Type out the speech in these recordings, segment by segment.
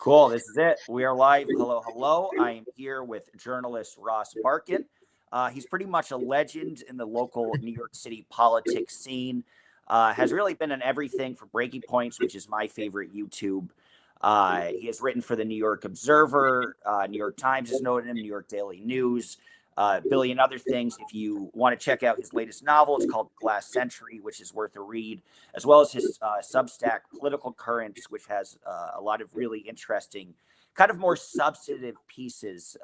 Cool. This is it. We are live. Hello, hello. I am here with journalist Ross Barkan. He's pretty much a legend in the local New York City politics scene. Has really been in everything from Breaking Points, which is my favorite YouTube. He has written for the New York Observer. New York Times has noted him, New York Daily News, a billion other things. If you want to check out his latest novel, it's called Glass Century, which is worth a read, as well as his Substack Political Currents, which has a lot of really interesting, kind of more substantive pieces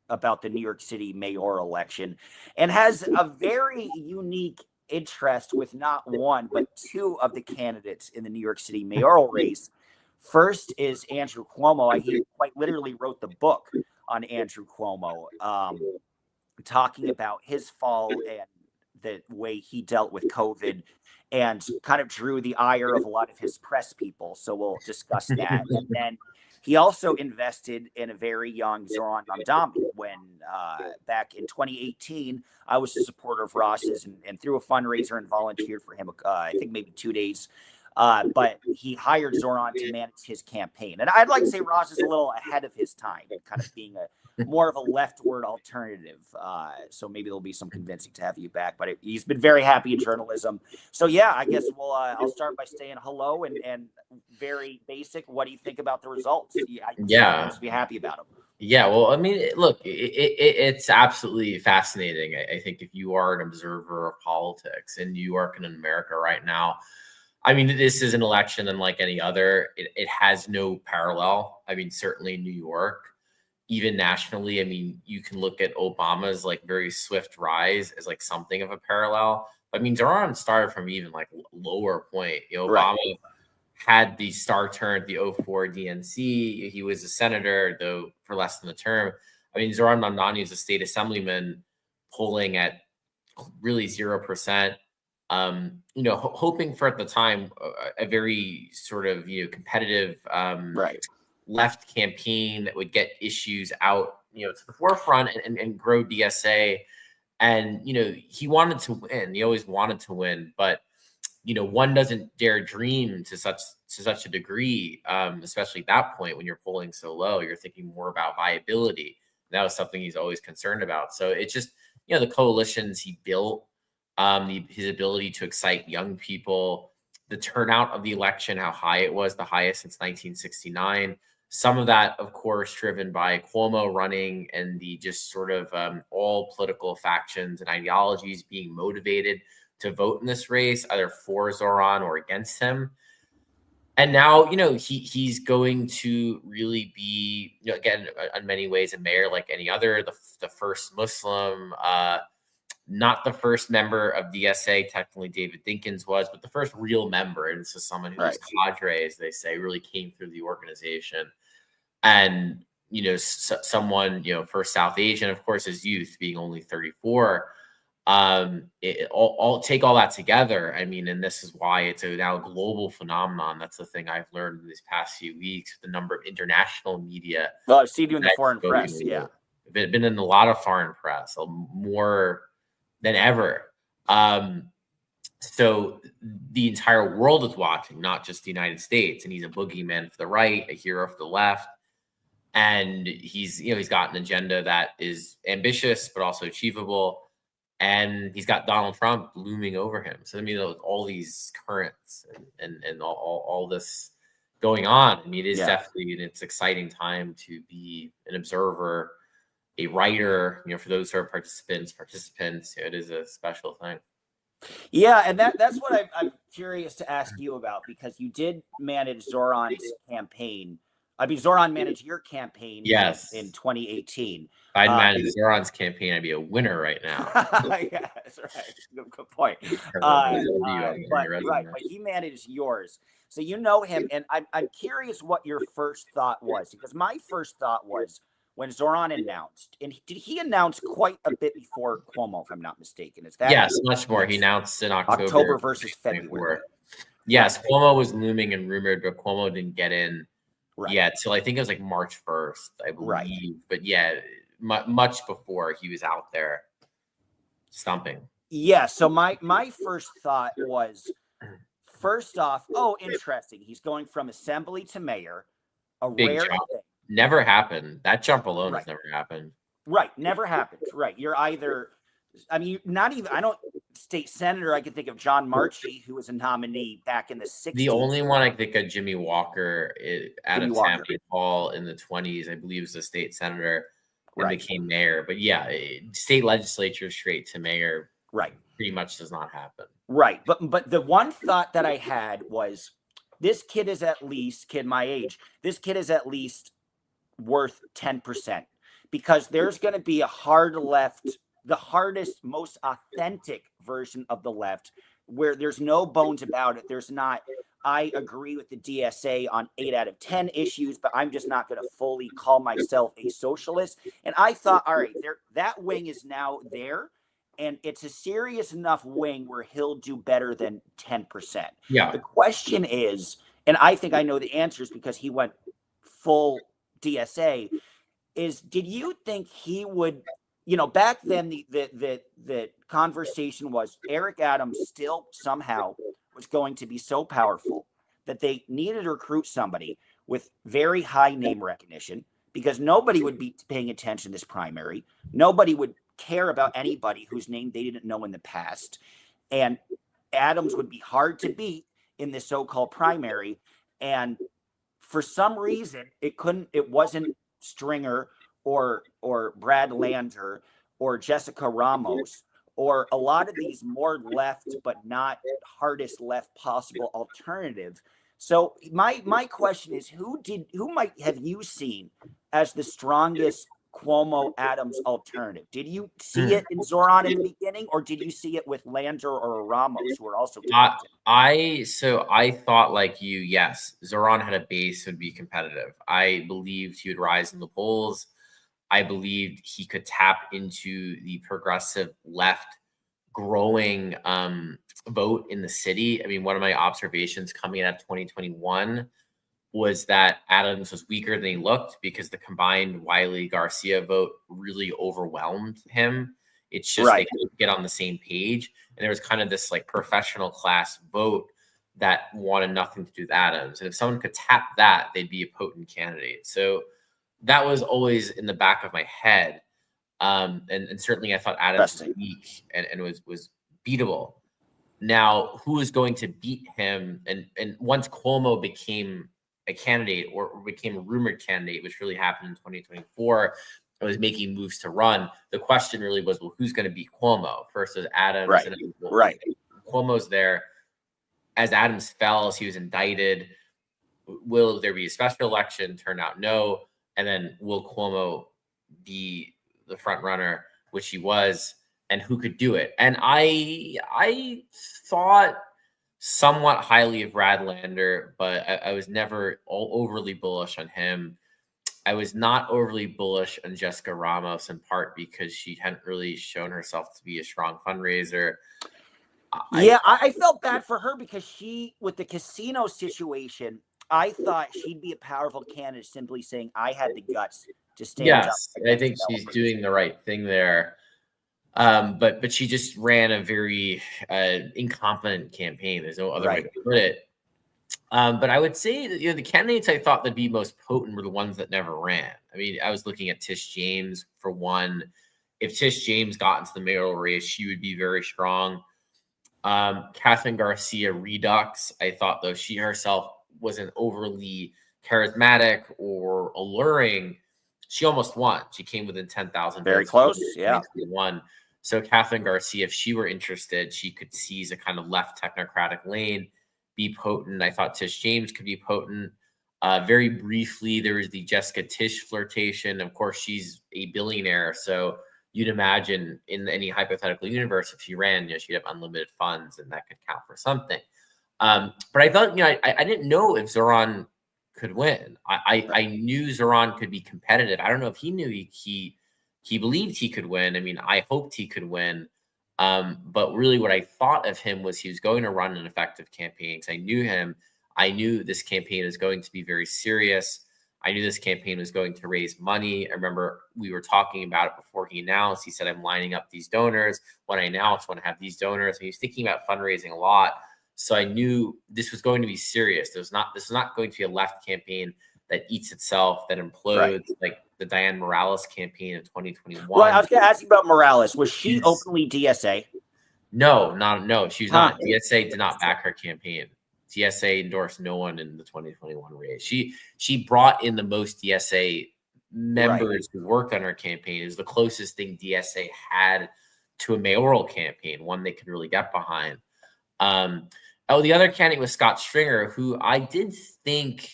about the New York City mayoral election, and has a very unique interest with not one, but two of the candidates in the New York City mayoral race. First is Andrew Cuomo. He quite literally wrote the book on Andrew Cuomo, talking about his fall and the way he dealt with COVID, and kind of drew the ire of a lot of his press people. So we'll discuss that. And then he also invested in a very young Zohran Mamdani when back in 2018, I was a supporter of Ross's and threw a fundraiser and volunteered for him, I think maybe 2 days. But he hired Zohran to manage his campaign. And I'd like to say Ross is a little ahead of his time, kind of being more of a leftward alternative. So maybe there'll be some convincing to have you back. But he's been very happy in journalism. So, yeah, I guess I'll start by saying hello and very basic. What do you think about the results? I must be happy about them. Yeah, well, I mean, look, it's absolutely fascinating. I think if you are an observer of politics in New York and in America right now, I mean, this is an election unlike any other. It has no parallel. I mean, certainly in New York, even nationally. I mean, you can look at Obama's like very swift rise as like something of a parallel. I mean, Zohran started from even like lower point. Obama had the star turn at the 04 DNC. He was a senator, though, for less than a term. I mean, Zohran Mamdani is a state assemblyman polling at really 0%. Hoping for at the time a very sort of competitive left campaign that would get issues out to the forefront and grow DSA. And he wanted to win. He always wanted to win, but one doesn't dare dream to such a degree, especially at that point when you're polling so low. You're thinking more about viability. And that was something he's always concerned about. So it's just the coalitions he built. His ability to excite young people, the turnout of the election, how high it was, the highest since 1969. Some of that, of course, driven by Cuomo running and the just sort of all political factions and ideologies being motivated to vote in this race, either for Zohran or against him. And now, he's going to really be, again, in many ways, a mayor like any other, the first Muslim, not the first member of DSA, technically David Dinkins was, but the first real member. And this is someone whose cadre, as they say, really came through the organization. And, someone, for South Asian, of course, his youth being only 34. All take all that together. I mean, and this is why it's now a global phenomenon. That's the thing I've learned in these past few weeks, the number of international media. Well, I've seen you in the foreign press. Yeah. Been in a lot of foreign press, more than ever. So the entire world is watching, not just the United States. And he's a boogeyman for the right, a hero for the left. And he's got an agenda that is ambitious, but also achievable. And he's got Donald Trump looming over him. So, I mean, all these currents and all this going on. I mean, it is definitely it's exciting time to be an observer, a writer, for those who are participants, it is a special thing. Yeah, and that's what I'm curious to ask you about, because you did manage Zohran's campaign. I mean, Zohran managed your campaign in 2018. If I'd managed Zohran's campaign, I'd be a winner right now. Yeah, that's right. Good point. But he managed yours. So you know him, and I'm curious what your first thought was, because my first thought was, when Zohran announced, and did he announce quite a bit before Cuomo, if I'm not mistaken? Is that much more? He announced in October versus February. Yes, Cuomo was looming and rumored, but Cuomo didn't get in till I think it was like March 1st, I believe. Right. But much before he was out there stumping. Yeah. So my first thought was, first off, interesting. He's going from assembly to mayor. a Big rare jump. thing. Never happened. That jump alone Right. has never happened. Right. Never happens. Right. You're either, I mean, not even, I don't, state senator, I can think of John Marchi, who was a nominee back in the 60s. The only one I think of, Jimmy Walker, out of Tammany Hall in the 20s, I believe, was a state senator and became mayor. But yeah, state legislature straight to mayor, pretty much does not happen. Right. But the one thought that I had was, this kid is at least, kid my age, this kid is at least worth 10%, because there's going to be a hard left, the hardest, most authentic version of the left, where there's no bones about it. There's not, I agree with the DSA on 8 out of 10 issues, but I'm just not going to fully call myself a socialist. And I thought, all right, that wing is now there, and it's a serious enough wing where he'll do better than 10%. Yeah. The question is, and I think I know the answers because he went full DSA, is, did you think he would, back then the conversation was Eric Adams still somehow was going to be so powerful that they needed to recruit somebody with very high name recognition, because nobody would be paying attention to this primary. Nobody would care about anybody whose name they didn't know in the past. And Adams would be hard to beat in this so-called primary. And for some reason, it wasn't Stringer or Brad Lander or Jessica Ramos or a lot of these more left but not hardest left possible alternative. So my question is, who might have you seen as the strongest Cuomo Adams alternative? Did you see it in Zohran in the beginning, or did you see it with Lander or Ramos, who are also talented? I thought, like you, yes, Zohran had a base would be competitive. I believed he would rise in the polls. I believed he could tap into the progressive left growing vote in the city. I mean, one of my observations coming out of 2021 was that Adams was weaker than he looked, because the combined Wiley Garcia vote really overwhelmed him. It's just they couldn't get on the same page. And there was kind of this like professional class vote that wanted nothing to do with Adams. And if someone could tap that, they'd be a potent candidate. So that was always in the back of my head. And certainly I thought Adams was weak and was beatable. Now, who is going to beat him? And once Cuomo became a candidate or became a rumored candidate, which really happened in 2024, I was making moves to run. The question really was, well, who's going to beat Cuomo? First was Adams. Right. And Cuomo's there. As Adams fell, as he was indicted, will there be a special election? Turn out no. And then will Cuomo be the front runner, which he was, and who could do it? And I thought somewhat highly of Brad Lander, but I was never overly bullish on him. I was not overly bullish on Jessica Ramos, in part because she hadn't really shown herself to be a strong fundraiser. I felt bad for her because she, with the casino situation, I thought she'd be a powerful candidate simply saying, I had the guts to stand up. Yes, I think she's doing the right thing there. But she just ran a very incompetent campaign. There's no other way to put it. But I would say that, the candidates I thought that'd be most potent were the ones that never ran. I mean, I was looking at Tish James for one. If Tish James got into the mayoral race, she would be very strong. Catherine Garcia Redux, I thought, though she herself wasn't overly charismatic or alluring, she almost won. She came within 10,000 very close. Yeah, won. So Catherine Garcia, if she were interested, she could seize a kind of left technocratic lane, be potent. I thought Tish James could be potent. Very briefly, there was the Jessica Tish flirtation. Of course, she's a billionaire, so you'd imagine in any hypothetical universe, if she ran, she'd have unlimited funds, and that could count for something. But I thought, I didn't know if Zohran could win. I knew Zohran could be competitive. I don't know if he knew he believed he could win. I mean, I hoped he could win. But really what I thought of him was he was going to run an effective campaign. Because I knew him. I knew this campaign is going to be very serious. I knew this campaign was going to raise money. I remember we were talking about it before he announced. He said, I'm lining up these donors. When I announced, I want to have these donors. And he was thinking about fundraising a lot. So I knew this was going to be serious. This was not going to be a left campaign that eats itself, that implodes, like the Diane Morales campaign in 2021. Well, I was going to ask you about Morales. Was she openly DSA? No, she's not. DSA did not back her campaign. DSA endorsed no one in the 2021 race. She brought in the most DSA members who worked on her campaign. It was the closest thing DSA had to a mayoral campaign, one they could really get behind. The other candidate was Scott Stringer, who I did think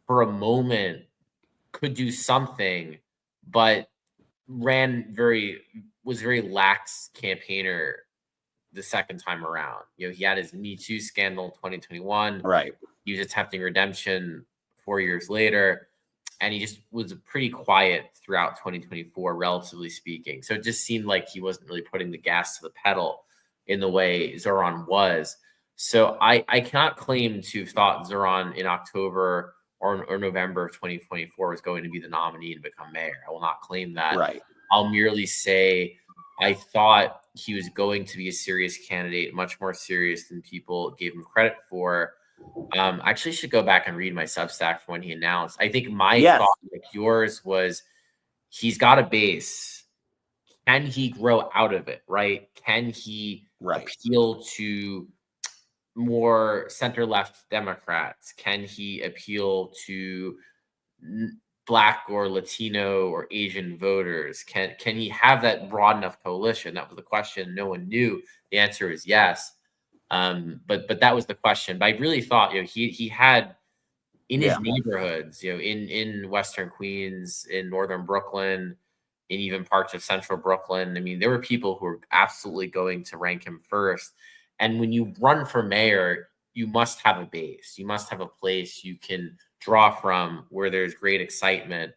for a moment could do something, but was very lax campaigner the second time around. He had his Me Too scandal in 2021. Right. He was attempting redemption 4 years later, and he just was pretty quiet throughout 2024, relatively speaking. So it just seemed like he wasn't really putting the gas to the pedal in the way Zohran was. So I cannot claim to have thought Zohran in October or November of 2024 was going to be the nominee to become mayor. I will not claim that. Right. I'll merely say I thought he was going to be a serious candidate, much more serious than people gave him credit for. I actually should go back and read my Substack from when he announced. I think my thought, like yours, was he's got a base. Can he grow out of it, right? Can he appeal to more center-left Democrats? Can he appeal to Black or Latino or Asian voters? Can he have that broad enough coalition? That was the question. No one knew. The answer is yes. But that was the question. But I really thought, he had in his neighborhoods, in Western Queens, in Northern Brooklyn, in even parts of Central Brooklyn. I mean, there were people who were absolutely going to rank him first. And when you run for mayor, you must have a base. You must have a place you can draw from where there's great excitement,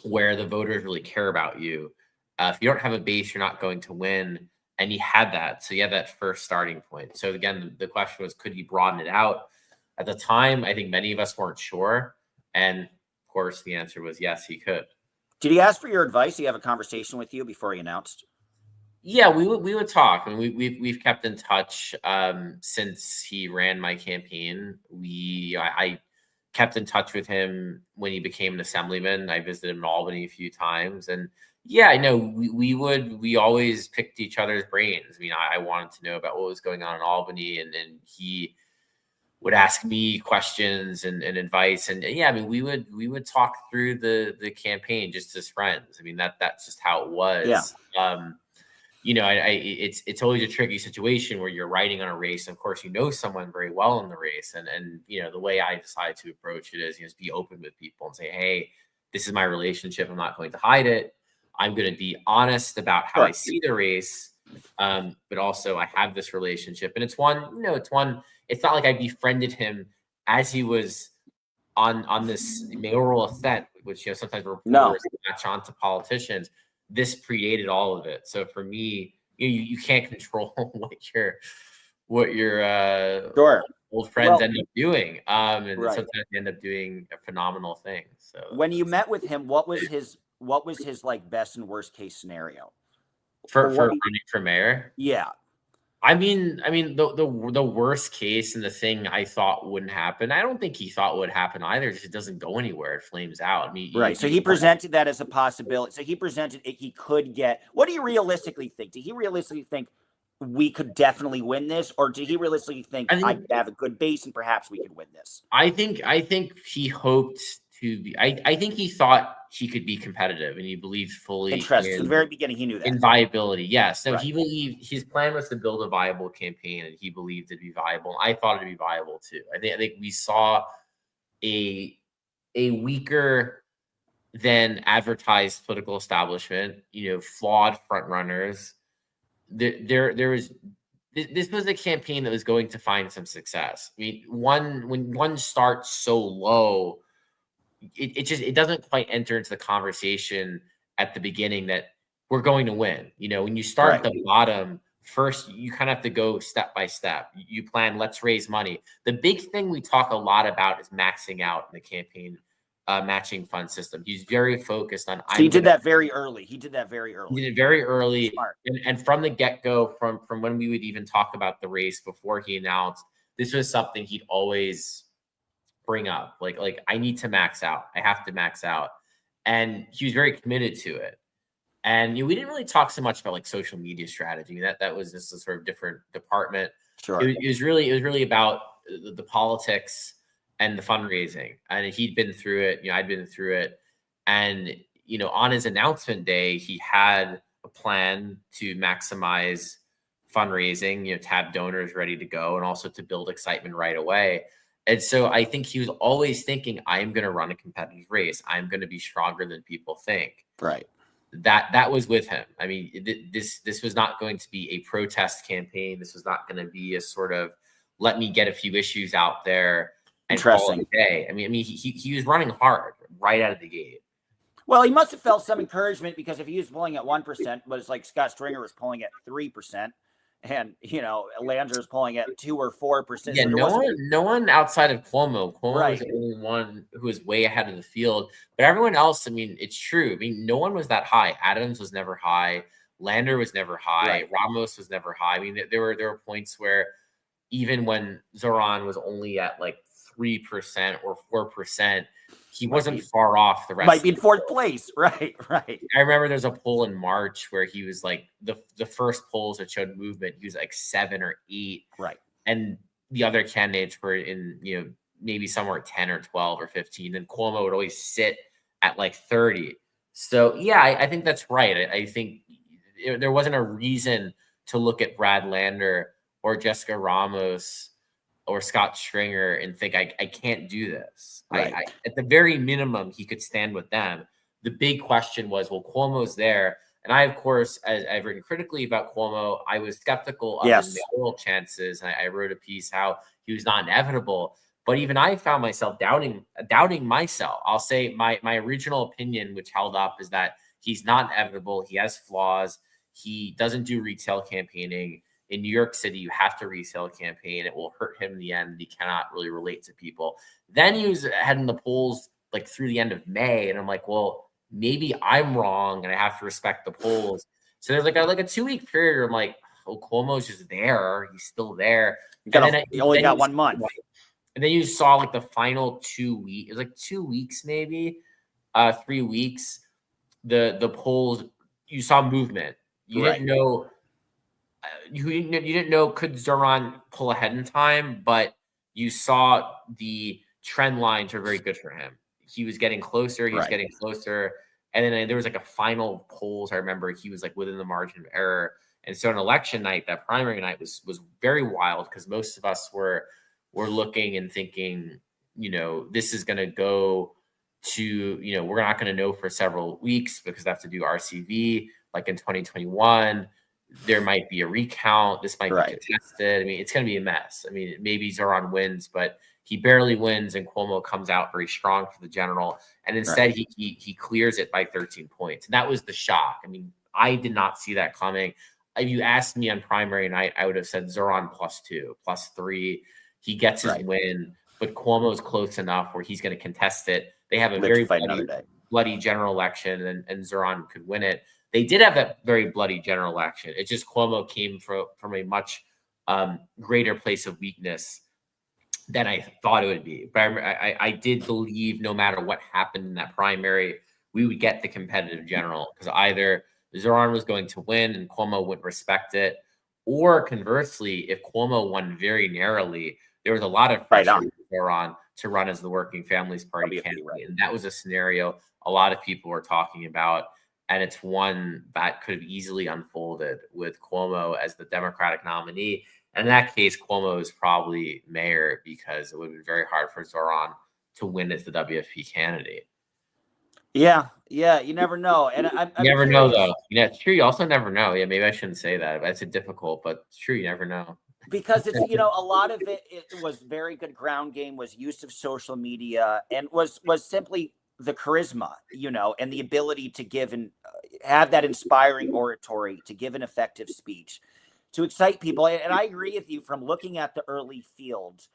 where the voters really care about you. If you don't have a base, you're not going to win. And he had that. So he had that first starting point. So again, the question was, could he broaden it out? At the time, I think many of us weren't sure. And of course, the answer was yes, he could. Did he ask for your advice? Did he have a conversation with you before he announced? Yeah, we would talk. I mean, we've kept in touch since he ran my campaign. I kept in touch with him when he became an assemblyman. I visited him in Albany a few times, and yeah, I know we always picked each other's brains. I mean, I wanted to know about what was going on in Albany, and he would ask me questions and advice. And yeah, I mean, we would talk through the campaign just as friends. I mean, that's just how it was. Yeah. It's always a tricky situation where you're writing on a race. And of course, someone very well in the race. And the way I decide to approach it is, just be open with people and say, hey, this is my relationship. I'm not going to hide it. I'm going to be honest about how I see the race. But also I have this relationship, and it's not like I befriended him as he was on this mayoral ascent, which, sometimes reporters latch on to politicians. This predated all of it. So for me, you can't control what your old friends end up doing. And sometimes they end up doing a phenomenal thing. So when you met with him, what was his like best and worst case scenario for running for mayor? Yeah. I mean, the worst case and the thing I thought wouldn't happen, I don't think he thought would happen either. It just doesn't go anywhere. It flames out. I mean, so he presented that as a possibility. So he presented it. He could get. What do you realistically think? Did he realistically think we could definitely win this, or did he realistically think I could have a good base and perhaps we could win this? I think he hoped to be. I think he thought he could be competitive, and he believed fully. Interesting. From the very beginning, he knew that. In viability, yes. No, he believed his plan was to build a viable campaign, and he believed it'd be viable. I thought it'd be viable too. I think we saw a weaker than advertised political establishment. Flawed front runners. There was. This was a campaign that was going to find some success. I mean, when one starts so low, it doesn't quite enter into the conversation at the beginning that we're going to win. When you start at the bottom, first you kind of have to go step by step. You plan, let's raise money. The big thing we talk a lot about is maxing out in the campaign matching fund system. He's very focused on. So he did that very early. He did that very early. He did it very early, and from the get-go, from when we would even talk about the race before he announced, this was something he'd always bring up. Like I need to max out. I have to max out. And he was very committed to it. And we didn't really talk so much about like social media strategy. That was just a sort of different department. Sure. It was really about the politics and the fundraising. And he'd been through it. I'd been through it. And on his announcement day, he had a plan to maximize fundraising, to have donors ready to go, and also to build excitement right away. And so I think he was always thinking, I'm going to run a competitive race. I'm going to be stronger than people think. Right. That was with him. I mean, this was not going to be a protest campaign. This was not going to be a sort of let me get a few issues out there and call it a day. I mean, he was running hard right out of the gate. Well, he must have felt some encouragement, because if he was pulling at 1%, but it's like Scott Stringer was pulling at 3%, and Landry was pulling at 2 or 4%. Yeah, no one outside of Cuomo. Cuomo Right. was the only one who was way ahead of the field. But everyone else, I mean, it's true. I mean, no one was that high. Adams was never high. Lander was never high. Right. Ramos was never high. I mean, there were points where even when Zohran was only at like 3% or 4%, he wasn't far off the rest. Might be in fourth place. Right. I remember there's a poll in March where he was like the first polls that showed movement. He was like 7 or 8. Right. And the other candidates were in, maybe somewhere at 10 or 12 or 15. And Cuomo would always sit at like 30. So yeah, I think that's right. I think there wasn't a reason to look at Brad Lander or Jessica Ramos or Scott Stringer and think I can't do this. Right. At the very minimum, he could stand with them. The big question was, well, Cuomo's there. And I, of course, as I've written critically about Cuomo, I was skeptical of his mayoral chances. And I wrote a piece how he was not inevitable. But even I found myself doubting myself. I'll say my original opinion, which held up, is that he's not inevitable. He has flaws. He doesn't do retail campaigning. In New York City, you have to retail campaign. It will hurt him in the end. He cannot really relate to people. Then he was ahead in the polls like through the end of May. And I'm like, well, maybe I'm wrong and I have to respect the polls. So there's like a 2-week period where I'm like, oh, Cuomo's just there. He's still there. You only got 1 month. And then you saw like the final 2 weeks. It was like 2 weeks, maybe 3 weeks. The polls, you saw movement. You didn't know. You didn't know could Zohran pull ahead in time, but you saw the trend lines were very good for him. He was getting closer. He was getting closer. And then there was like a final polls. I remember he was like within the margin of error. And so on election night, that primary night was very wild, because most of us were looking and thinking, this is going to go to, we're not going to know for several weeks because they have to do RCV like in 2021. There might be a recount. This might be contested. I mean, it's going to be a mess. I mean, maybe Zohran wins, but he barely wins, and Cuomo comes out very strong for the general. And instead, he clears it by 13 points. And that was the shock. I mean, I did not see that coming. If you asked me on primary night, I would have said Zohran +2, +3. He gets his win, but Cuomo's close enough where he's going to contest it. They have a very bloody general election, and Zohran could win it. They did have that very bloody general election. It's just Cuomo came from a much greater place of weakness than I thought it would be. But I did believe no matter what happened in that primary, we would get the competitive general, because either Zohran was going to win and Cuomo wouldn't respect it, or conversely, if Cuomo won very narrowly, there was a lot of pressure on Zohran to run as the Working Families Party candidate. And that was a scenario a lot of people were talking about. And it's one that could have easily unfolded with Cuomo as the Democratic nominee. And in that case, Cuomo is probably mayor, because it would have been very hard for Zohran to win as the WFP candidate. Yeah, you never know. And I'm never know, though. Yeah, it's true. You also never know. Yeah, maybe I shouldn't say that. That's difficult, but it's true. You never know. Because it's, a lot of it was very good ground game, was use of social media, and was simply the charisma, and the ability to give and have that inspiring oratory, to give an effective speech, to excite people. And I agree with you, from looking at the early field,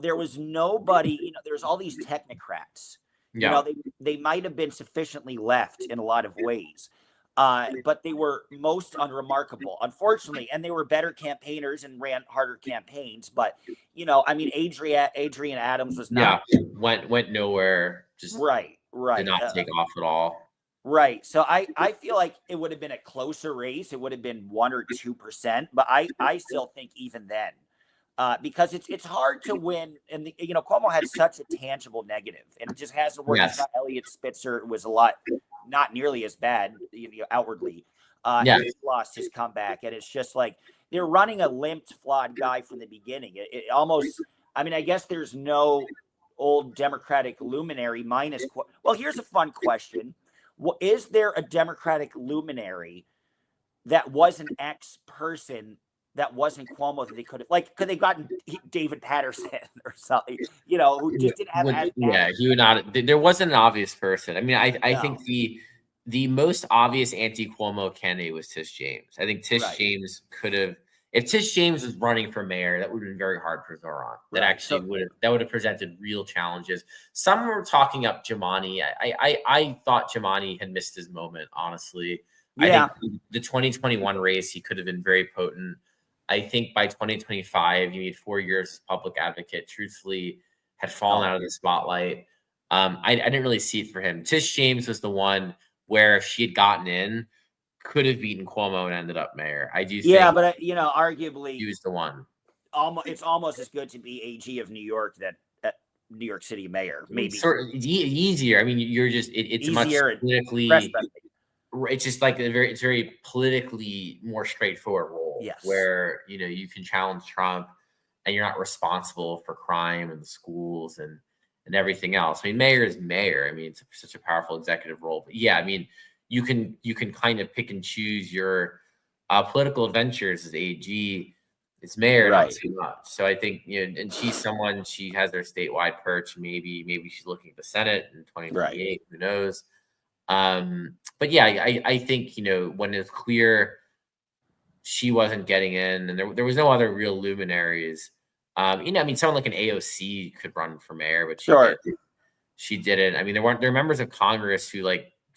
there was nobody, there's all these technocrats, they might have been sufficiently left in a lot of ways. but they were most unremarkable, unfortunately, and they were better campaigners and ran harder campaigns. But I mean, Adrian Adams was not went nowhere. Just right, did not take off at all. Right. So I feel like it would have been a closer race. It would have been 1 or 2%, but I still think even then, because it's hard to win. And Cuomo had such a tangible negative, and it just hasn't worked. Yes. It's not Elliot Spitzer was not nearly as bad outwardly. Yeah. And he lost his comeback, and it's just like they're running a limped, flawed guy from the beginning. It almost, I mean, I guess there's no old Democratic luminary minus. Well, here's a fun question. Well, is there a Democratic luminary that was an ex person that wasn't Cuomo that they could have, could they gotten David Patterson or something, who just didn't have as bad. He would not. There wasn't an obvious person. I mean, I think the most obvious anti-Cuomo candidate was Tish James. I think Tish James could have, if Tish James was running for mayor, that would have been very hard for Zohran. That actually would have presented real challenges. Some were talking up Jumaane. I thought Jumaane had missed his moment, honestly. Yeah. I think the 2021 race, he could have been very potent. I think by 2025, you need 4 years as public advocate, truthfully, had fallen out of the spotlight. I didn't really see it for him. Tish James was the one where if she had gotten in, could have beaten Cuomo and ended up mayor. I do think. Yeah, but arguably he was the one. It's almost as good to be AG of New York that New York City mayor. Maybe it's easier. I mean, you're just it's much politically. It's just like it's very politically more straightforward role. Yes. Where you can challenge Trump, and you're not responsible for crime and the schools and everything else. I mean, mayor is mayor. I mean, it's such a powerful executive role. But yeah, I mean, you can kind of pick and choose your political adventures as AG. It's mayor, not so much. So I think and she has their statewide perch. Maybe she's looking at the Senate in 2028. Who knows? But yeah, I think when it's clear she wasn't getting in, and there was no other real luminaries. I mean, someone like an AOC could run for mayor, but she didn't. I mean, there are members of Congress who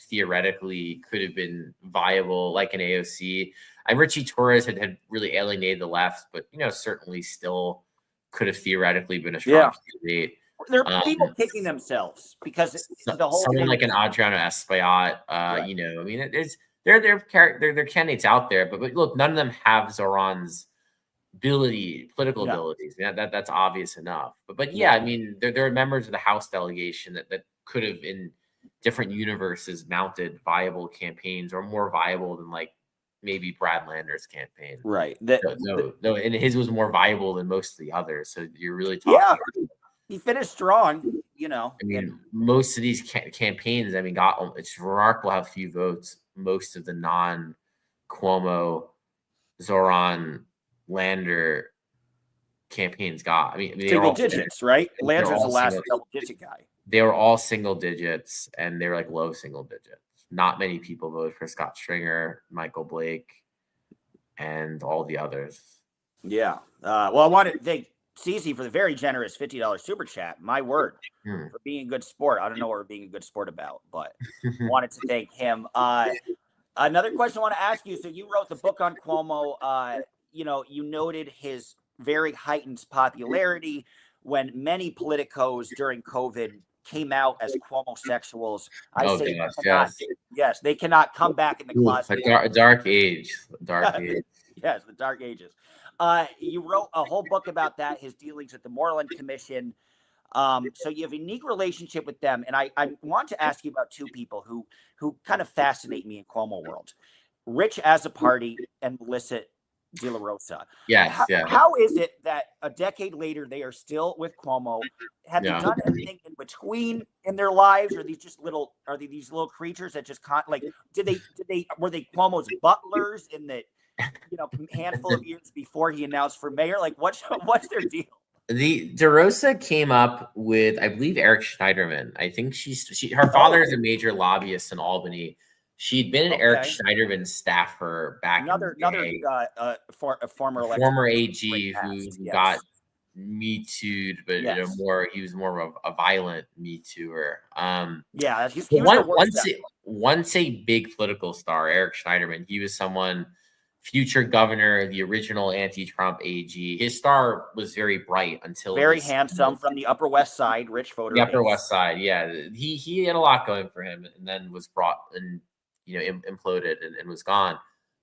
theoretically could have been viable, like an AOC. Richie Torres had really alienated the left, but certainly still could have theoretically been a strong candidate. There are people kicking themselves because the whole someone like an Adriano Espaillat. I mean, there are candidates out there, but look, none of them have Zohran's political abilities. Yeah, that's obvious enough. But yeah, I mean, there are members of the House delegation that could have in different universes mounted viable campaigns, or more viable than maybe Brad Lander's campaign. Right. No, and his was more viable than most of the others. So you're really talking. Yeah. He finished strong, I mean, most of these campaigns, I mean, it's remarkable how few votes most of the non-Cuomo, Zohran, Lander campaigns got. I mean single digits, right? Lander's the last double-digit guy. They were all single digits, and they were low single digits. Not many people voted for Scott Stringer, Michael Blake, and all the others. Yeah. Well, I want to thank Cece for the very generous $50 super chat. My word, for being a good sport. I don't know what we're being a good sport about, but wanted to thank him. Another question I want to ask you. So you wrote the book on Cuomo. You noted his very heightened popularity when many politicos during COVID came out as Cuomo-sexuals. They cannot come back in the closet. Dark age. Yes, the dark ages. You wrote a whole book about that, his dealings with the Moreland Commission. So you have a unique relationship with them. And I want to ask you about two people who kind of fascinate me in Cuomo world. Rich Azzopardi and Melissa De La Rosa. Yes, How is it that a decade later they are still with Cuomo? Have they done anything in between in their lives? Or are they these little creatures that just were they Cuomo's butlers in the handful of years before he announced for mayor? What's their deal? The DeRosa came up with, I believe, Eric Schneiderman. I think her father is a major lobbyist in Albany. She'd been an Eric Schneiderman staffer back another former AG who got Me Too'd, but he was more of a violent Me Too'er. once a big political star, Eric Schneiderman. He was someone, future governor, the original anti-Trump AG. His star was very bright until very handsome from the Upper West Side, rich voter the Upper base. West Side. Yeah, he had a lot going for him, and then was brought and imploded and was gone. I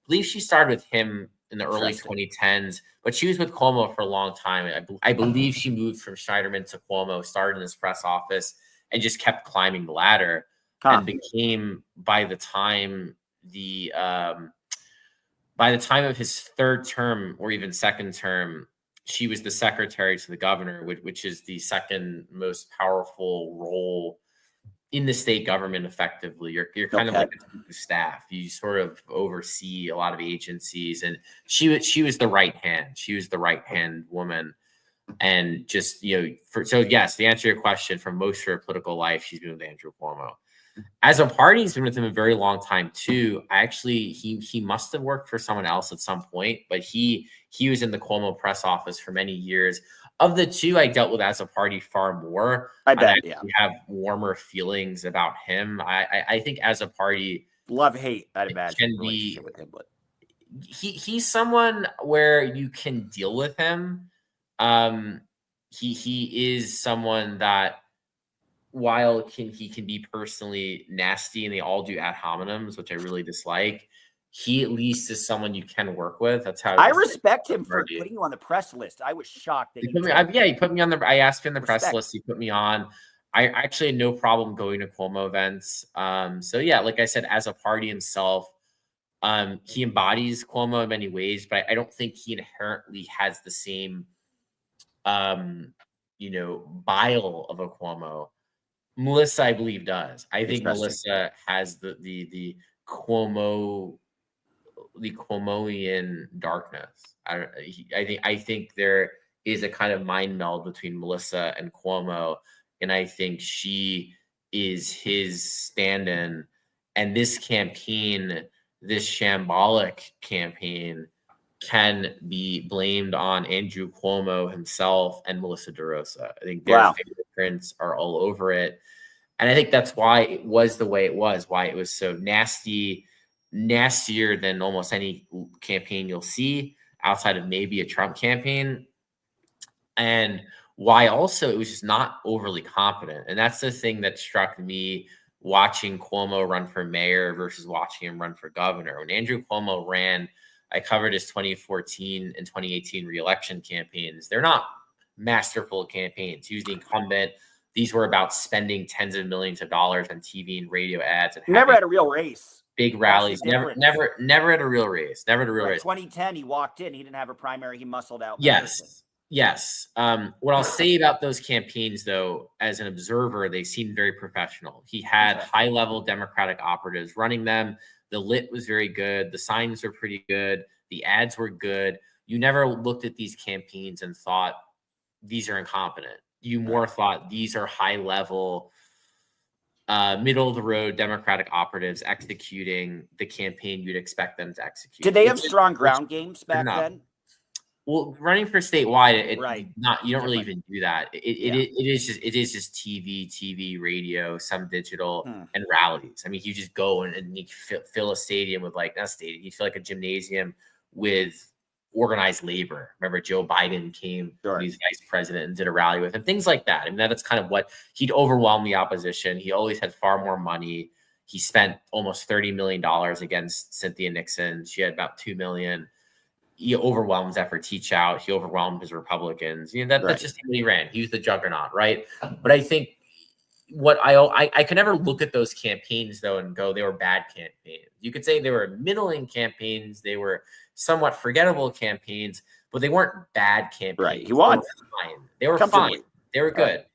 believe she started with him in the early 2010s, but she was with Cuomo for a long time. I believe she moved from Schneiderman to Cuomo, started in his press office, and just kept climbing the ladder, and became, by the time of his third term or even second term, she was the secretary to the governor, which is the second most powerful role in the state government. Effectively, you're kind of like a staff. You sort of oversee a lot of agencies, and she was the right hand. She was the right hand woman, and just so yes, to answer your question, for most of her political life, she's been with Andrew Cuomo. As a party, he's been with him a very long time too. He must have worked for someone else at some point, but he was in the Cuomo press office for many years. Of the two, I dealt with as a party far more. I bet, we have warmer feelings about him. I think as a party, love hate, I'd imagine, can relationship with him, but he's someone where you can deal with him. He is someone that, while he can be personally nasty, and they all do ad hominems, which I really dislike, he at least is someone you can work with. That's how I respect him for putting you on the press list. I was shocked that he put me on the. I asked him the press list. He put me on. I actually had no problem going to Cuomo events. So yeah, like I said, as a party himself, he embodies Cuomo in many ways, but I don't think he inherently has the same, bile of a Cuomo. Melissa, I believe, does. I think Melissa has the Cuomoian darkness. I think there is a kind of mind meld between Melissa and Cuomo, and I think she is his stand-in. And this campaign, this shambolic campaign, can be blamed on Andrew Cuomo himself and Melissa DeRosa. I think their fingerprints are all over it. And I think that's why it was the way it was, why it was so nasty, nastier than almost any campaign you'll see outside of maybe a Trump campaign. And why also it was just not overly competent. And that's the thing that struck me watching Cuomo run for mayor versus watching him run for governor. When Andrew Cuomo ran, I covered his 2014 and 2018 reelection campaigns. They're not masterful campaigns. He was the incumbent. These were about spending tens of millions of dollars on TV and radio ads. And never had a real race. Big rallies. Never had a real race. Never had a real race. 2010, he walked in. He didn't have a primary. He muscled out. Yes. What I'll say about those campaigns, though, as an observer, they seemed very professional. He had high-level Democratic operatives running them. The lit was very good. The signs were pretty good. The ads were good. You never looked at these campaigns and thought, these are incompetent. You more thought these are high-level, middle-of-the-road Democratic operatives executing the campaign you'd expect them to execute. Did they have strong ground games back then? Well, running for statewide, you don't really even do that. It is just TV, radio, some digital, and rallies. I mean, you just go and you fill a stadium with you feel like a gymnasium with organized labor. Remember, Joe Biden came, he's vice president, and did a rally with him, things like that. I mean, that's kind of what he'd overwhelm the opposition. He always had far more money. He spent almost $30 million against Cynthia Nixon. She had about $2 million. He overwhelmed Zephyr Teachout. He overwhelmed his Republicans. That's just how he ran. He was the juggernaut, right? But I think what I could never look at those campaigns though and go, they were bad campaigns. You could say they were middling campaigns. They were somewhat forgettable campaigns, but they weren't bad campaigns. Right. He won. They were fine. They were good.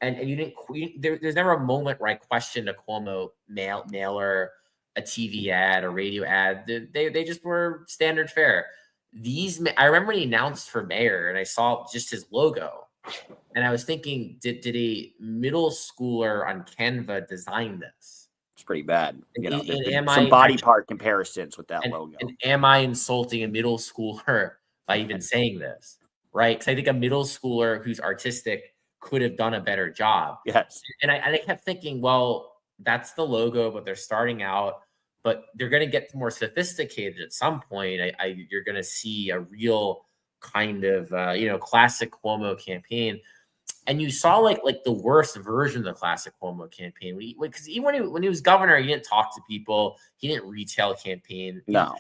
And you didn't. There's never a moment where I questioned a Cuomo mailer, a TV ad, a radio ad. They just were standard fare. I remember when he announced for mayor and I saw just his logo and I was thinking, did a middle schooler on Canva design this? It's pretty bad. Some body part comparisons with that logo. And am I insulting a middle schooler by even saying this? Right? Because I think a middle schooler who's artistic could have done a better job. Yes. And I kept thinking, well, that's the logo, but they're starting out. But they're going to get more sophisticated at some point. You're going to see a real kind of classic Cuomo campaign. And you saw like the worst version of the classic Cuomo campaign, because even when he was governor, he didn't talk to people, he didn't retail campaign, but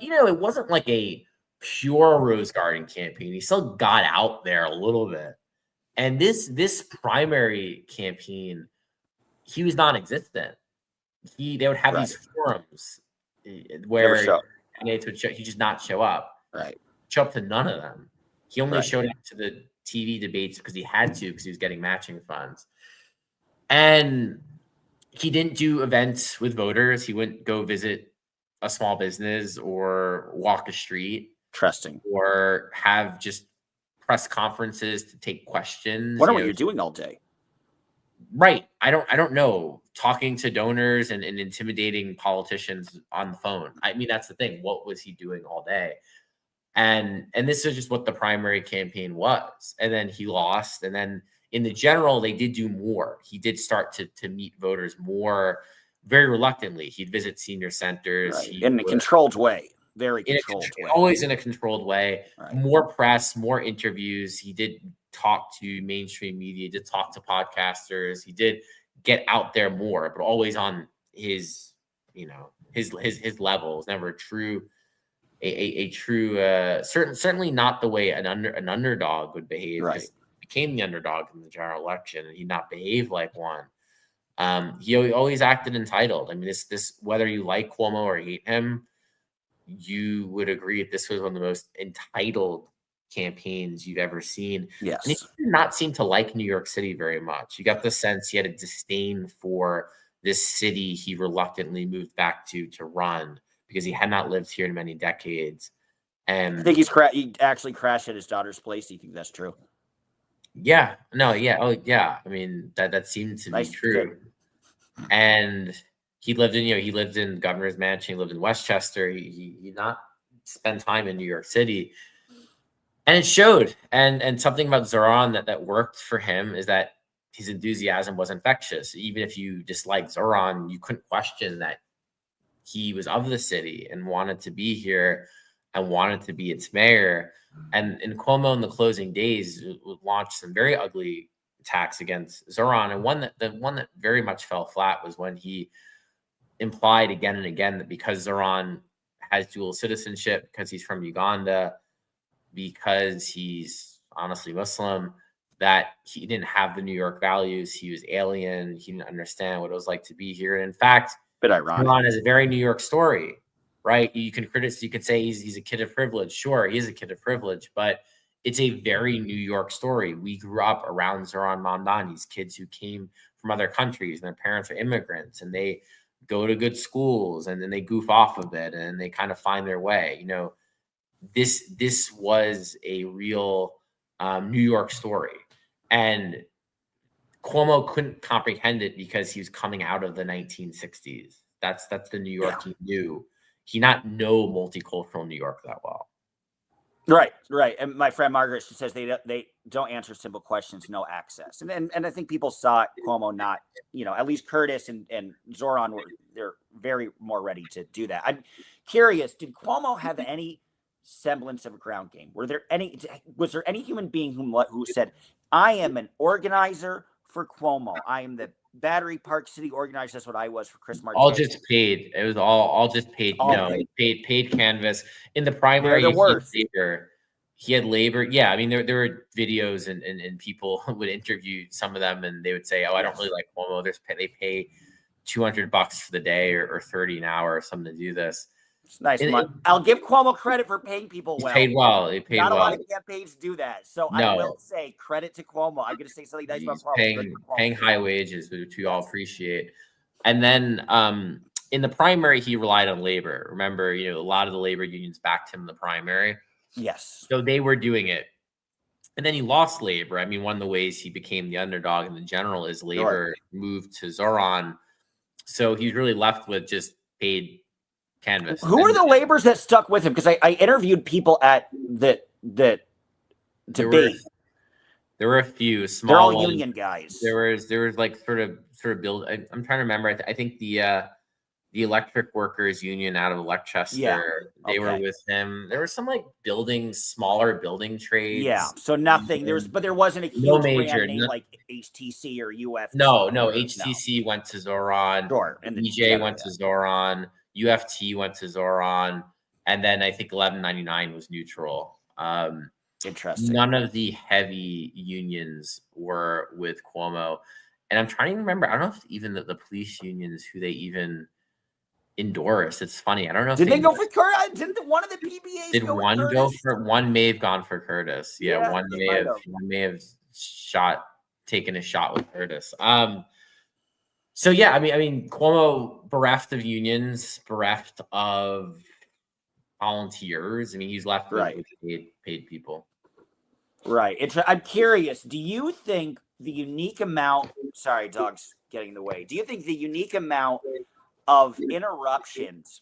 it wasn't like a pure Rose Garden campaign. He still got out there a little bit, and this primary campaign, he was non-existent. They would have these forums where candidates would he just not show up, show up to none of them. He only showed up to the TV debates because he had to, because he was getting matching funds. And he didn't do events with voters. He wouldn't go visit a small business or walk a street. Trusting. Or have just press conferences to take questions. What are you doing all day? Right. I don't know. Talking to donors and intimidating politicians on the phone. I mean, that's the thing. What was he doing all day? And this is just what the primary campaign was. And then he lost. And then in the general, they did do more. He did start to meet voters more, very reluctantly. He'd visit senior centers. In a controlled way. Very controlled way. Always in a controlled way. More press, more interviews. He did talk to mainstream media, did talk to podcasters. He did get out there more, but always on his levels. Never a true certainly not the way an underdog would behave. He became the underdog in the general election, and he not behaved like one. He always acted entitled. I mean, this whether you like Cuomo or hate him, you would agree that this was one of the most entitled campaigns you've ever seen. Yes. And he did not seem to like New York City very much. You got the sense he had a disdain for this city he reluctantly moved back to run, because he had not lived here in many decades. And I think he actually crashed at his daughter's place. Do you think that's true? Yeah. No, yeah. Oh, yeah. I mean, that seemed to be true. Good. And he lived in Governor's Mansion. He lived in Westchester. He not spent time in New York City. And it showed. And something about Zohran that worked for him is that his enthusiasm was infectious. Even if you disliked Zohran, you couldn't question that he was of the city and wanted to be here and wanted to be its mayor. And Cuomo in the closing days launched some very ugly attacks against Zohran. And the one that very much fell flat was when he implied again and again that because Zohran has dual citizenship, because he's from Uganda, because he's honestly Muslim, that he didn't have the New York values. He was alien. He didn't understand what it was like to be here. And in fact, Zohran is a very New York story, right? You could say he's a kid of privilege. Sure, he is a kid of privilege, but it's a very New York story. We grew up around Zohran Mamdani's kids who came from other countries, and their parents are immigrants, and they go to good schools, and then they goof off a bit, and they kind of find their way. This was a real New York story, and Cuomo couldn't comprehend it because he was coming out of the 1960s. That's the New York he knew. He not know multicultural New York that well. Right. And my friend Margaret, she says they don't answer simple questions, no access. And I think people saw Cuomo not, at least Curtis and Zohran they're very more ready to do that. I'm curious, did Cuomo have any semblance of a ground game? Was there any human being who said, I am an organizer for Cuomo. I am the Battery Park City organizer. That's what I was for Chris Martinez. All just paid. It was all just paid. Paid canvas. In the primary, he had labor. Yeah, I mean, there were videos and people would interview some of them, and they would say, "Oh, I don't really like Cuomo. They pay $200 for the day or $30 an hour or something to do this." It's nice. I'll give Cuomo credit for paying people well. He paid well. Not a lot of campaigns do that. So I will say credit to Cuomo. I'm going to say something nice about Cuomo. Paying high wages, which we all appreciate. And then in the primary, he relied on labor. Remember, a lot of the labor unions backed him in the primary. Yes. So they were doing it. And then he lost labor. I mean, one of the ways he became the underdog in the general is labor moved to Zohran. So he's really left with just paid canvas. Who are the laborers that stuck with him? Because I interviewed people at the debate, There were a few small They're all ones. union guys. There was like sort of build. I'm trying to remember. I think the electric workers union out of Leicester, they were with him. There were some like smaller building trades. Yeah, so nothing. But there wasn't a huge brand name like HTC or UFT. No, HTC went to Zohran. Sure, and EJ went to Zohran. UFT went to Zohran, and then I think 1199 was neutral. Interesting. None of the heavy unions were with Cuomo, and I'm trying to remember. I don't know if even the police unions who they even endorsed. It's funny. I don't know. Did they go for Curtis? Didn't one of the PBAs did go one for go for? One may have gone for Curtis. Yeah, one may have taken a shot with Curtis. So yeah, I mean, Cuomo bereft of unions, bereft of volunteers. I mean, he's left with paid people. Right. I'm curious. Do you think the unique amount? Sorry, dog's getting in the way. Do you think the unique amount of interruptions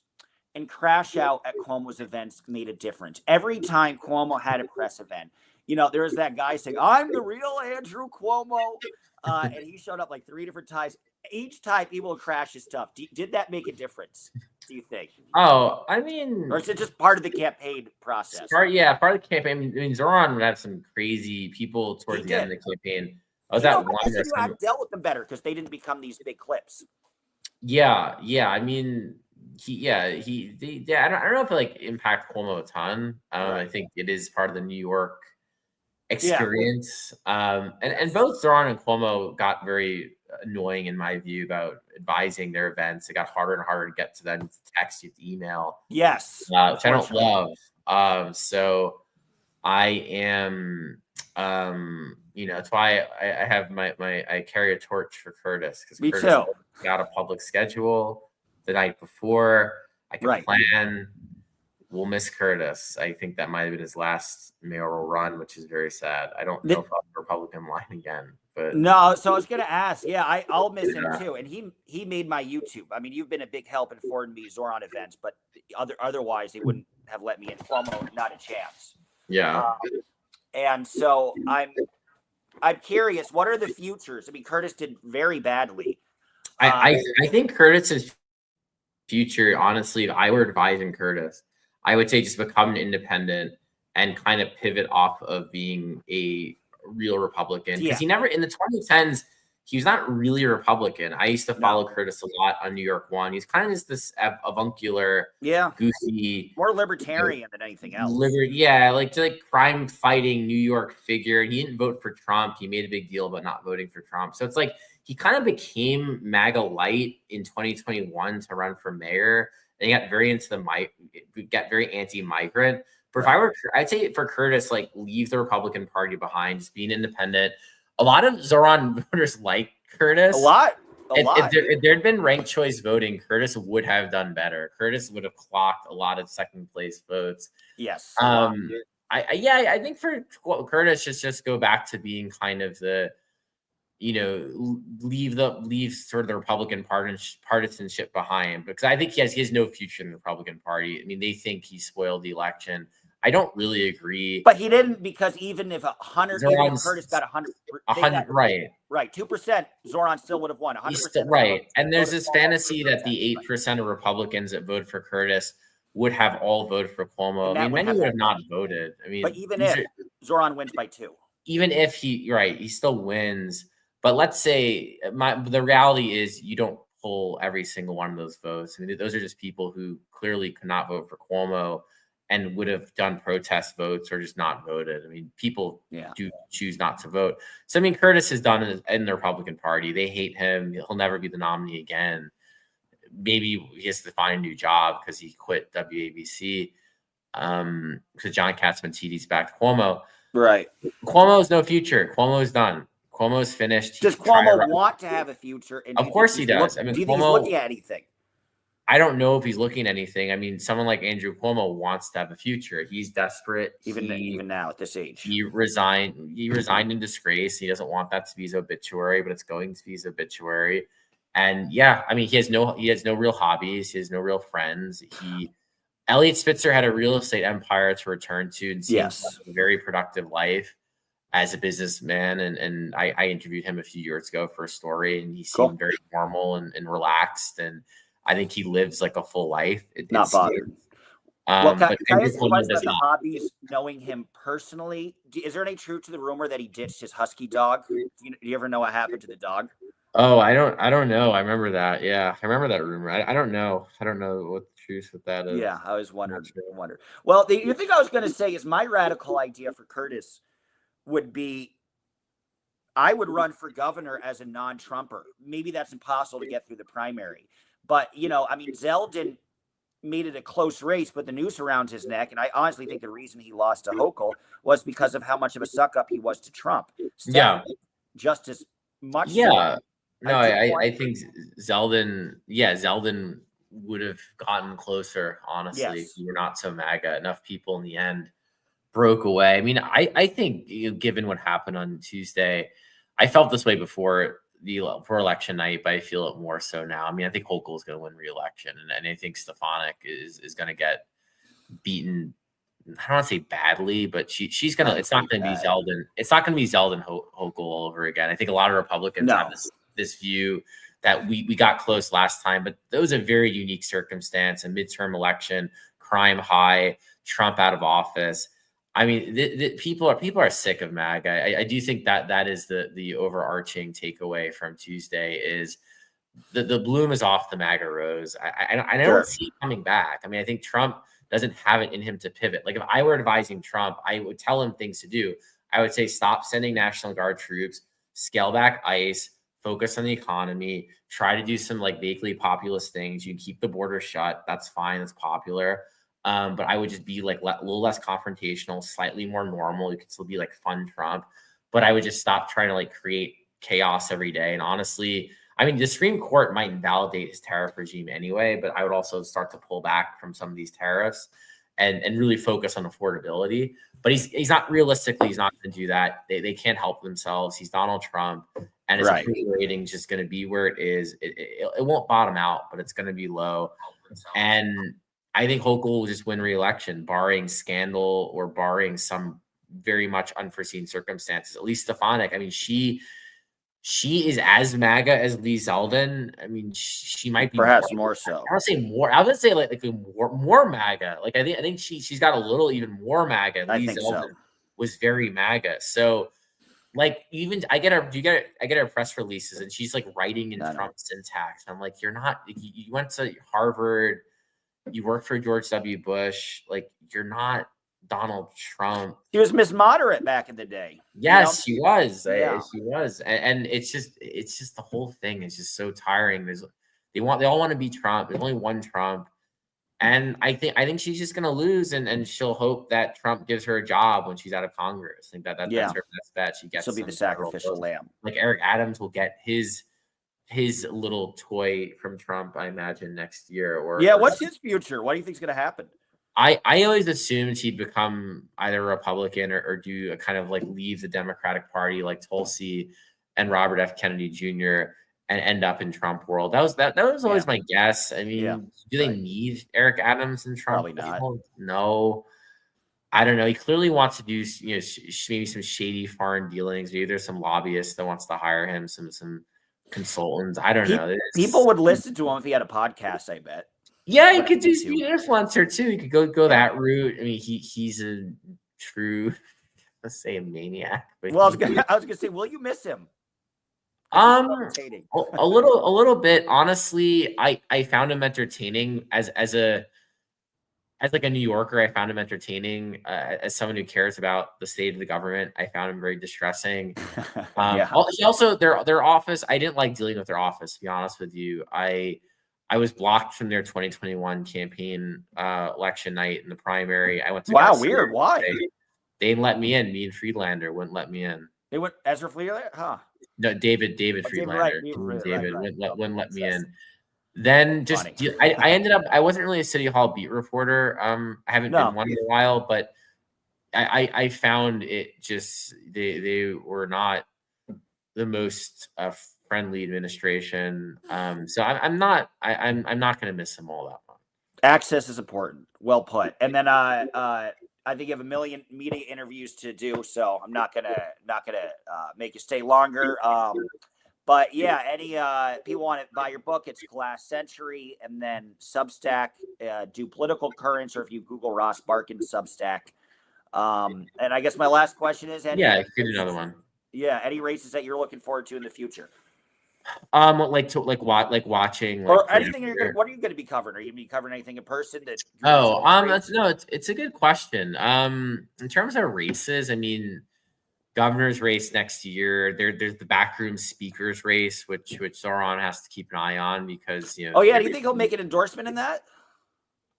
and crash out at Cuomo's events made a difference? Every time Cuomo had a press event, there was that guy saying, "I'm the real Andrew Cuomo," and he showed up like 3 different times. Each time people would crash his stuff. Did that make a difference, do you think? Oh, I mean... Or is it just part of the campaign process? Part of the campaign. I mean, Zohran would have some crazy people towards the end of the campaign. I was at one... I dealt with them better because they didn't become these big clips. Yeah. I mean... I don't know if it like impact Cuomo a ton. I think it is part of the New York experience. And both Zohran and Cuomo got very annoying in my view about advising their events. It got harder and harder to get to them, to text, you to email. Yes. Which I don't love. So I am that's why I have I carry a torch for Curtis, because Curtis got a public schedule the night before. I can plan. We'll miss Curtis. I think that might have been his last mayoral run, which is very sad. I don't know if I'll be Republican line again. But no, so I was gonna ask. Yeah, I'll miss him too. And he made my YouTube. I mean, you've been a big help in forwarding me Zohran events, but otherwise they wouldn't have let me in. Cuomo, not a chance. Yeah. And so I'm curious, what are the futures? I mean, Curtis did very badly. I think Curtis's future, honestly, if I were advising Curtis, I would say just become an independent and kind of pivot off of being a real Republican, because he never, in the 2010s, he was not really a Republican. I used to follow Curtis a lot on New York One. He's kind of just this avuncular, goofy, more libertarian than anything else. Like crime fighting New York figure. He didn't vote for Trump. He made a big deal about not voting for Trump. So it's like he kind of became MAGA light in 2021 to run for mayor, and he got very very anti-migrant. But I'd say for Curtis, like, leave the Republican Party behind, just be an independent. A lot of Zohran voters like Curtis. A lot. If there had been ranked choice voting, Curtis would have done better. Curtis would have clocked a lot of second place votes. Yes. I think for Curtis, just go back to being kind of the, leave sort of the Republican partisanship behind, because I think he has no future in the Republican Party. I mean, they think he spoiled the election. I don't really agree. But he didn't, because even if Curtis got 100, right, 2%, Zohran still would have won. 100%, right. And there's this fantasy that the 8% of Republicans that vote for Curtis would have all voted for Cuomo. I mean, many would have not voted. I mean, but even if Zohran wins by 2, even if he still wins. But let's say the reality is you don't pull every single one of those votes. I mean, those are just people who clearly could not vote for Cuomo and would have done protest votes or just not voted. I mean, people do choose not to vote. So, I mean, Curtis has done in the Republican Party. They hate him. He'll never be the nominee again. Maybe he has to find a new job because he quit WABC, because John Katzman-Teddy's back to Cuomo. Right. Cuomo has no future. Cuomo's done. Cuomo's finished. Does Cuomo want to have a future? Of course he does. I mean, do you think he's looking at anything? I don't know if he's looking at anything. I mean, someone like Andrew Cuomo wants to have a future. He's desperate. Even now at this age. He resigned in disgrace. He doesn't want that to be his obituary, but it's going to be his obituary. And I mean, he has no real hobbies. He has no real friends. Elliot Spitzer had a real estate empire to return to and seems like a very productive life. as a businessman. And I interviewed him a few years ago for a story, and he Cool. seemed very normal and relaxed. And I think he lives like a full life. Not bothered. But can I ask you a Andrew Cuomo question does about the not. hobbies, knowing him personally? Is there any truth to the rumor that he ditched his husky dog? Do you ever know what happened to the dog? Oh, I don't know. I remember that. Yeah, I remember that rumor. I don't know. I don't know what the truth with that is. Yeah, I was wondering. Well, the thing I was going to say is my radical idea for Curtis would be I would run for governor as a non-Trumper. Maybe that's impossible to get through the primary. But, I mean, Zeldin made it a close race, but the noose around his neck. And I honestly think the reason he lost to Hochul was because of how much of a suck up he was to Trump. Yeah. Just as much. Yeah. So. No, I think Zeldin would have gotten closer, honestly, Yes. if you were not so MAGA. Enough people in the end broke away. I mean, I think, given what happened on Tuesday, I felt this way before election night, but I feel it more so now. I mean, I think Hochul is going to win re-election, and I think Stefanik is going to get beaten. I don't want to say badly, but she's gonna. It's not going to be Zeldin. It's not going to be Zeldin Hochul all over again. I think a lot of Republicans have this view that we got close last time, but that was a very unique circumstance, a midterm election, crime high, Trump out of office. I mean, people are sick of MAGA. I do think that is the overarching takeaway from Tuesday is the bloom is off the MAGA rose. I don't see it coming back. I mean, I think Trump doesn't have it in him to pivot. Like if I were advising Trump, I would tell him things to do. I would say, stop sending National Guard troops, scale back ICE, focus on the economy, try to do some like vaguely populist things. You keep the border shut. That's fine. That's popular. But I would just be like a little less confrontational, slightly more normal. You could still be like fun Trump, but I would just stop trying to like create chaos every day. And honestly, I mean, the Supreme Court might invalidate his tariff regime anyway, but I would also start to pull back from some of these tariffs and really focus on affordability. But he's not realistically, he's not going to do that. They can't help themselves. He's Donald Trump, and his approval rating is just going to be where it is. It won't bottom out, but it's going to be low. And I think Hochul will just win re-election, barring scandal or barring some very much unforeseen circumstances. At least Stefanik, I mean, she is as MAGA as Lee Zeldin. I mean, she might be perhaps more so. I would say more. I would say like more MAGA. Like I think she's got a little even more MAGA. Lee Zeldin was very MAGA. So like even I get her press releases and she's like writing in Trump syntax. I'm like, you're not. You went to Harvard. You worked for George W. Bush. Like you're not Donald Trump. She was Miss Moderate back in the day. Yes, she was. Yeah. She was. And it's just the whole thing is just so tiring. They all want to be Trump. There's only one Trump. And I think she's just gonna lose and she'll hope that Trump gives her a job when she's out of Congress. I think that's her best bet. She'll be the sacrificial lamb. Like Eric Adams will get his little toy from Trump, I imagine, next year. What's his future? What do you think's gonna happen? I always assumed he'd become either a Republican or do a kind of like leave the Democratic Party like Tulsi and Robert F. Kennedy Jr. and end up in Trump world. That was always my guess. I mean, do they need Eric Adams and Trump? Probably not. No. I don't know. He clearly wants to do maybe some shady foreign dealings. Maybe there's some lobbyist that wants to hire him, some consultants. I don't know. People would listen to him if he had a podcast, I bet. Yeah, he could just be an influencer too. He could go that route. I mean, he's a true, let's say, a maniac. But I was gonna say, will you miss him? A little bit. Honestly, I found him entertaining as like a New Yorker. I found him entertaining as someone who cares about the state of the government. I found him very distressing. Also, their office. I didn't like dealing with their office. To be honest with you, I was blocked from their 2021 campaign election night in the primary. I went to weird. Why? They didn't let me in. Me and Friedlander wouldn't let me in. They went Ezra Friedlander, huh? No, David Friedlander. David wouldn't let me in. Then just I ended up. I wasn't really a City Hall beat reporter. I haven't been one in a while, but I found it just they were not the most friendly administration. So I'm not going to miss them all that much. Access is important. Well put. And then I think you have a million media interviews to do, so I'm not gonna make you stay longer. But yeah, any people want to buy your book, it's Glass Century, and then Substack, do political currents, or if you Google Ross Barkan Substack. And I guess my last question is Yeah, get another one. Yeah, any races that you're looking forward to in the future? Like watching Or anything what are you gonna be covering? Are you gonna be covering anything in person that it's a good question. In terms of races, I mean, governor's race next year, there's the backroom speakers race, which Zohran has to keep an eye on because Oh yeah, do you think he'll make an endorsement in that?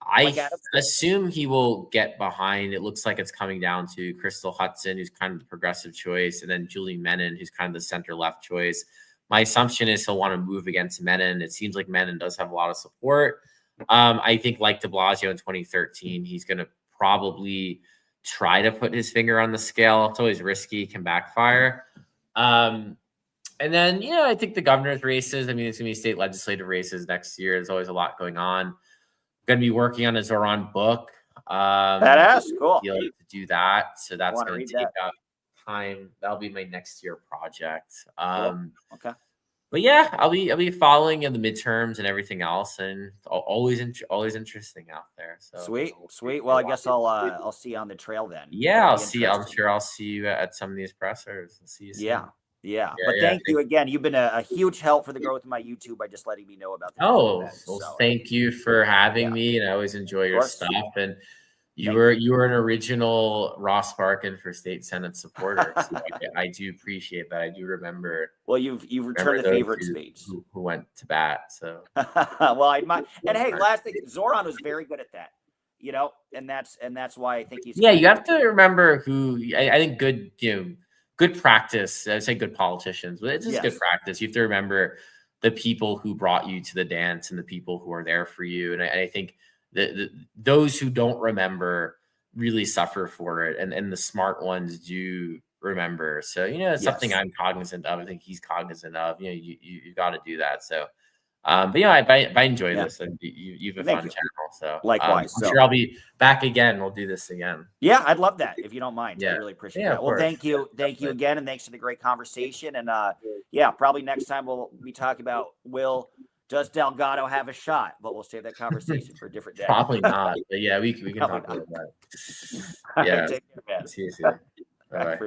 I assume he will get behind. It looks like it's coming down to Crystal Hudson, who's kind of the progressive choice, and then Julie Menon, who's kind of the center-left choice. My assumption is he'll want to move against Menon. It seems like Menon does have a lot of support. I think, like de Blasio in 2013, he's going to probably try to put his finger on the scale. It's always risky, can backfire. And then, I think the governor's races, I mean, it's going to be state legislative races next year. There's always a lot going on. Going to be working on a Zohran book. Badass, cool. To do that. So that's going to take out time. That'll be my next year project. Okay. But yeah, I'll be following in the midterms and everything else, and always interesting out there. So sweet. Well, I guess I'll see you on the trail then. Yeah, I'm sure I'll see you at some of these pressers. I'll see you soon. Yeah. But thank you again. You've been a huge help for the growth of my YouTube by just letting me know about the events, thank you for having me, and I always enjoy your stuff. And you were an original Ross Barkan for state senate supporter. So I do appreciate that. I do remember. Well, you've returned the favorite speech. Who went to bat? So well, and hey, last thing, Zohran was very good at that. And that's why I think he's. Yeah, you have to remember who. I think good. Good practice. I would say good politicians, but it's just good practice. You have to remember the people who brought you to the dance and the people who are there for you. And I think those who don't remember really suffer for it. And the smart ones do remember. So, it's something I'm cognizant of. I think he's cognizant of, you got to do that. So, but I enjoy this, and you've a fun channel. So likewise, I'm sure I'll be back again. We'll do this again. Yeah, I'd love that if you don't mind. I really appreciate that. Well, thank you again, and thanks for the great conversation. And probably next time we'll be talking about does Delgado have a shot? But we'll save that conversation for a different day. Probably not. But yeah, we can talk about that. Yeah. Take care, man. See you soon. Bye.